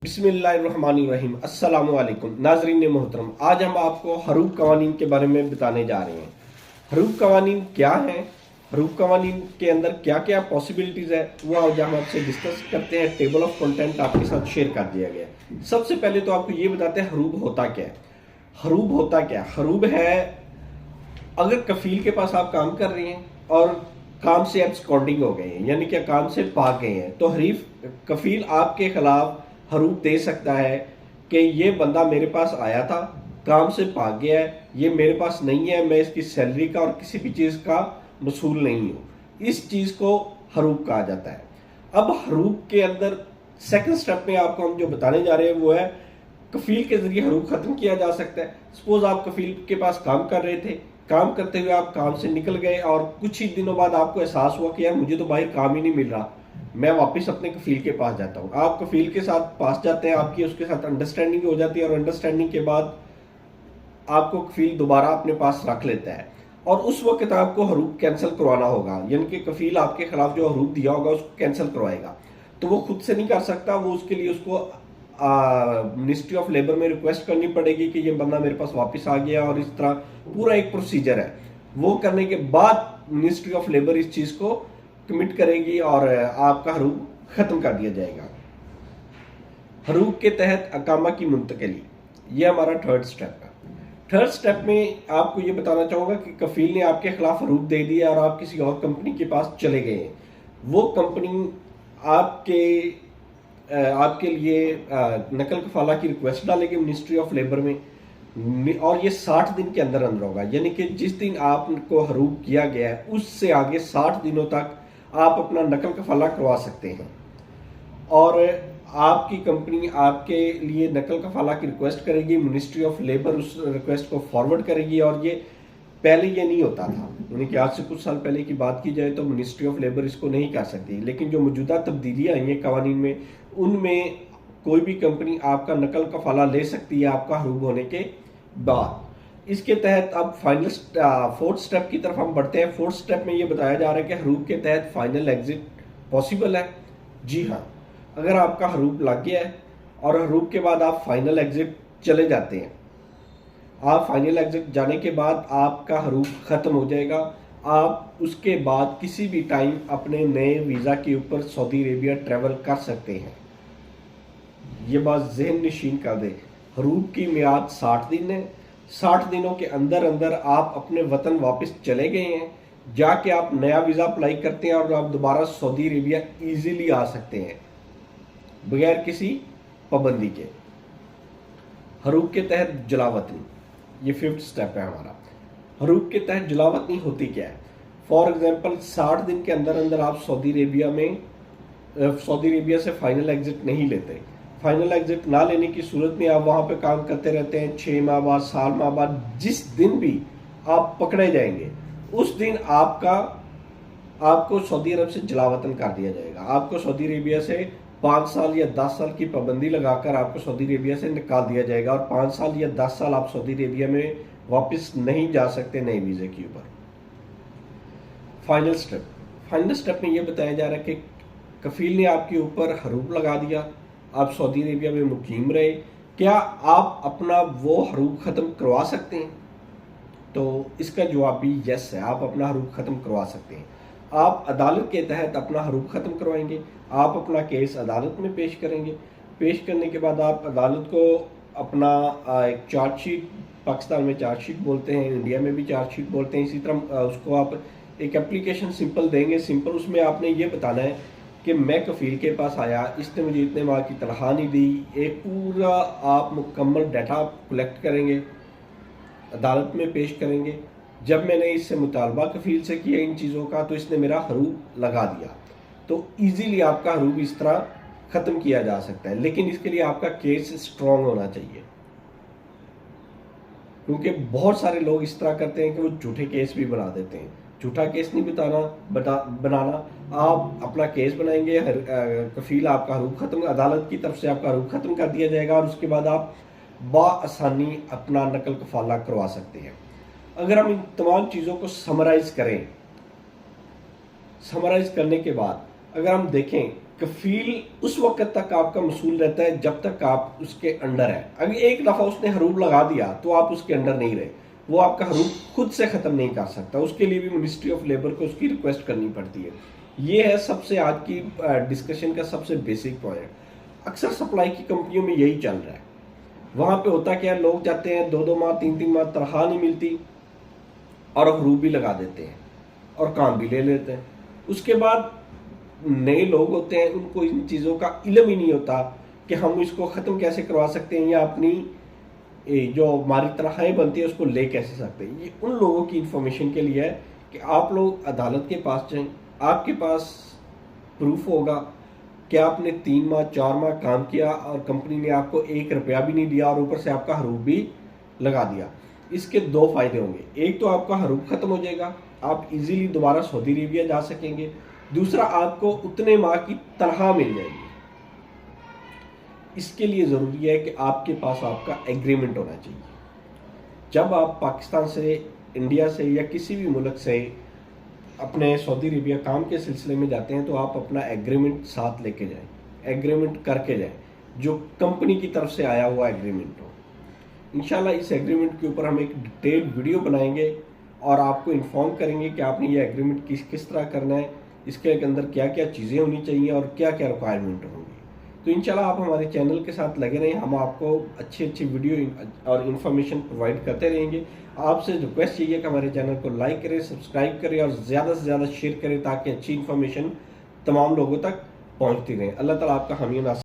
बिस्मिल्लाहिर्रहमानिर्रहीम। अस्सलामु अलैकुम नाजरीन मोहतरम, आज हम आपको हरूफ कवानीन के बारे में बताने जा रहे हैं। हरूफ कवानीन क्या है, हरूफ कवानीन के अंदर क्या क्या पॉसिबिलिटीज है, वो आज हम आपसे डिस्कस करते हैं। टेबल ऑफ कंटेंट आपके साथ शेयर कर दिया गया है। सबसे पहले तो आपको ये बताते हैं हरूफ होता क्या है। हरूफ होता क्या है? हरूफ है, अगर कफील के पास आप काम कर रहे हैं और काम से एब्सकॉन्डिंग हो गए हैं, यानी कि काम से भाग गए हैं, तो हरीफ कफील आपके खिलाफ हरूफ दे सकता है कि ये बंदा मेरे पास आया था, काम से भाग गया है, ये मेरे पास नहीं है, मैं इसकी सैलरी का और किसी भी चीज़ का मसूल नहीं हूँ। इस चीज़ को हरूफ कहा जाता है। अब हरूफ के अंदर सेकंड स्टेप में आपको हम जो बताने जा रहे हैं वो है कफील के जरिए हरूफ खत्म किया जा सकता है। सपोज आप कफील के पास काम कर रहे थे, काम करते हुए आप काम से निकल गए और कुछ ही दिनों बाद आपको एहसास हुआ कि यार मुझे तो भाई काम ही नहीं मिल रहा, मैं वापस अपने कफील के पास जाता हूँ। आप कफील के साथ पास जाते हैं, आपकी उसके साथ अंडरस्टैंडिंग हो जाती है और अंडरस्टैंडिंग के बाद आपको कफील दोबारा अपने पास रख लेता है और उस वक्त आपको हरूफ कैंसिल करवाना होगा, यानी कि कफील आपके खिलाफ जो हरूफ दिया होगा उसको कैंसिल करवाएगा। तो वो खुद से नहीं कर सकता, वो उसके लिए उसको मिनिस्ट्री ऑफ लेबर में रिक्वेस्ट करनी पड़ेगी कि ये बंदा मेरे पास वापस आ गया, और इस तरह पूरा एक प्रोसीजर है। वो करने के बाद मिनिस्ट्री ऑफ लेबर इस चीज को कमिट करेगी और आपका हरूफ खत्म कर दिया जाएगा। हरूफ के तहत अकामा की मुंतकली, ये हमारा थर्ड स्टेप है। थर्ड स्टेप में आपको ये बताना चाहूंगा कि कफील ने आपके खिलाफ हरूफ दे दिया और आप किसी और कंपनी के पास चले गए हैं। वो कंपनी आपके लिए नकल कफाला की रिक्वेस्ट डालेगी मिनिस्ट्री ऑफ लेबर में, और ये 60 दिन के अंदर अंदर होगा, यानी कि जिस दिन आपको हरूफ किया गया है उससे आगे 60 दिनों तक आप अपना नकल कफाला करवा सकते हैं। और आपकी कंपनी आपके लिए नकल कफाला की रिक्वेस्ट करेगी, मिनिस्ट्री ऑफ लेबर उस रिक्वेस्ट को फॉरवर्ड करेगी। और ये पहले ये नहीं होता था, यानी कि आज से कुछ साल पहले की बात की जाए तो मिनिस्ट्री ऑफ लेबर इसको नहीं कर सकती, लेकिन जो मौजूदा तब्दीलियां आई हैं कवानीन में, उनमें कोई भी कंपनी आपका नकल कफाला ले सकती है आपका हरूफ होने के बाद। इसके तहत अब फाइनल फोर्थ स्टेप की तरफ हम बढ़ते हैं। फोर्थ स्टेप में ये बताया जा रहा है कि हरूफ के तहत फाइनल एग्जिट पॉसिबल है। जी हाँ, अगर आपका हरूफ लग गया है और हरूफ के बाद आप फाइनल एग्जिट चले जाते हैं, आप फाइनल एग्जिट जाने के बाद आपका हरूफ खत्म हो जाएगा। आप उसके बाद किसी भी टाइम अपने नए वीज़ा के ऊपर सऊदी अरेबिया ट्रैवल कर सकते हैं। ये बात जहन नशीन कर दे, हरूफ की मियाद 60 दिन है। 60 दिनों के अंदर अंदर आप अपने वतन वापस चले गए हैं, जाके आप नया वीज़ा अप्लाई करते हैं और आप दोबारा सऊदी अरेबिया इजीली आ सकते हैं बगैर किसी पाबंदी के। हरूफ के तहत जलावतनी, ये फिफ्थ स्टेप है हमारा। हरूफ के तहत जलावतनी होती क्या है? फॉर एग्जाम्पल 60 दिन के अंदर अंदर आप सऊदी अरेबिया से फाइनल एग्जिट नहीं लेते। फाइनल एग्जिट ना लेने की सूरत में आप वहां पे काम करते रहते हैं 6 माह बाद, साल माह बाद, जिस दिन भी आप पकड़े जाएंगे उस दिन आपको सऊदी अरब से जलावतन कर दिया जाएगा। आपको सऊदी अरेबिया से 5 साल या 10 साल की पाबंदी लगाकर आपको सऊदी अरेबिया से निकाल दिया जाएगा और 5 साल या 10 साल आप सऊदी अरेबिया में वापस नहीं जा सकते नए वीज़े के ऊपर। फाइनल स्टेप में यह बताया जा रहा है कि कफील ने आपके ऊपर हरूफ लगा दिया, आप सऊदी अरेबिया में मुकीम रहे, क्या आप अपना वो हरूफ ख़त्म करवा सकते हैं? तो इसका जवाब भी यस है, आप अपना हरूफ ख़त्म करवा सकते हैं। आप अदालत के तहत अपना हरूफ ख़त्म करवाएंगे, आप अपना केस अदालत में पेश करेंगे। पेश करने के बाद आप अदालत को अपना एक चार्जशीट, पाकिस्तान में चार्जशीट बोलते हैं, इंडिया में भी चार्जशीट बोलते हैं, इसी तरह उसको आप एक एप्लीकेशन सिंपल देंगे। सिंपल उसमें आपने ये बताना है कि मैं कफील के पास आया, इसने मुझे इतने माह की तनख्वाह नहीं दी। एक पूरा आप मुकम्मल डाटा कलेक्ट करेंगे, अदालत में पेश करेंगे। जब मैंने इससे मुतालबा कफील से किया इन चीज़ों का, तो इसने मेरा हरूफ लगा दिया। तो इजीली आपका हरूफ इस तरह ख़त्म किया जा सकता है, लेकिन इसके लिए आपका केस स्ट्रॉन्ग होना चाहिए, क्योंकि बहुत सारे लोग इस तरह करते हैं कि वो झूठे केस भी बना देते हैं। झूठा केस नहीं बनाना, आप अपना केस बनाएंगे, कफील आपका हरूफ खत्म, अदालत की तरफ से आपका हरूफ खत्म कर दिया जाएगा और उसके बाद आप बाआसानी अपना नकल कफाला करवा सकते हैं। अगर हम इन तमाम चीज़ों को समराइज करने के बाद अगर हम देखें कफील उस वक्त तक आपका मसूल रहता है जब तक आप उसके अंडर है। अगर एक दफा उसने हरूब लगा दिया तो आप उसके अंडर नहीं रहे, वो आपका हरूब खुद से खत्म नहीं कर सकता, उसके लिए भी मिनिस्ट्री ऑफ लेबर को उसकी रिक्वेस्ट करनी पड़ती है। ये है सबसे आज की डिस्कशन का सबसे बेसिक पॉइंट। अक्सर सप्लाई की कंपनियों में यही चल रहा है। वहां पे होता क्या है, लोग जाते हैं 2-2 माह 3-3 माह तनख्वाह नहीं मिलती और हरूब भी लगा देते हैं और काम भी ले लेते हैं। उसके बाद नए लोग होते हैं, उनको इन चीज़ों का इल्म ही नहीं होता कि हम इसको ख़त्म कैसे करवा सकते हैं या अपनी जो हमारी तनख्वाहें बनती है उसको ले कैसे सकते हैं। ये उन लोगों की इंफॉर्मेशन के लिए है कि आप लोग अदालत के पास जाएं, आपके पास प्रूफ होगा कि आपने 3 माह 4 माह काम किया और कंपनी ने आपको 1 रुपया भी नहीं दिया और ऊपर से आपका हरूब भी लगा दिया। इसके 2 फायदे होंगे, एक तो आपका हरूब खत्म हो जाएगा, आप इजीली दोबारा सऊदी अरेबिया जा सकेंगे। दूसरा, आपको उतने माह की तनख्वाह मिल जाएगी। इसके लिए ज़रूरी है कि आपके पास आपका एग्रीमेंट होना चाहिए। जब आप पाकिस्तान से, इंडिया से या किसी भी मुल्क से अपने सऊदी अरेबिया काम के सिलसिले में जाते हैं तो आप अपना एग्रीमेंट साथ लेके जाएं, एग्रीमेंट करके जाएं, जो कंपनी की तरफ से आया हुआ एग्रीमेंट हो। इंशाल्लाह इस एग्रीमेंट के ऊपर हम एक डिटेल्ड वीडियो बनाएंगे और आपको इन्फॉर्म करेंगे कि आपने ये एग्रीमेंट किस किस तरह करना है, इसके अंदर क्या क्या चीज़ें होनी चाहिए और क्या क्या रिक्वायरमेंट होंगी। तो इंशाल्लाह आप हमारे चैनल के साथ लगे रहें, हम आपको अच्छी अच्छी वीडियो और इन्फॉर्मेशन प्रोवाइड करते रहेंगे। आपसे रिक्वेस्ट चाहिए कि हमारे चैनल को लाइक करें, सब्सक्राइब करें और ज़्यादा से ज़्यादा शेयर करें ताकि अच्छी इन्फॉर्मेशन तमाम लोगों तक पहुँचती रहे। अल्लाह ताला आपका हामी नासिर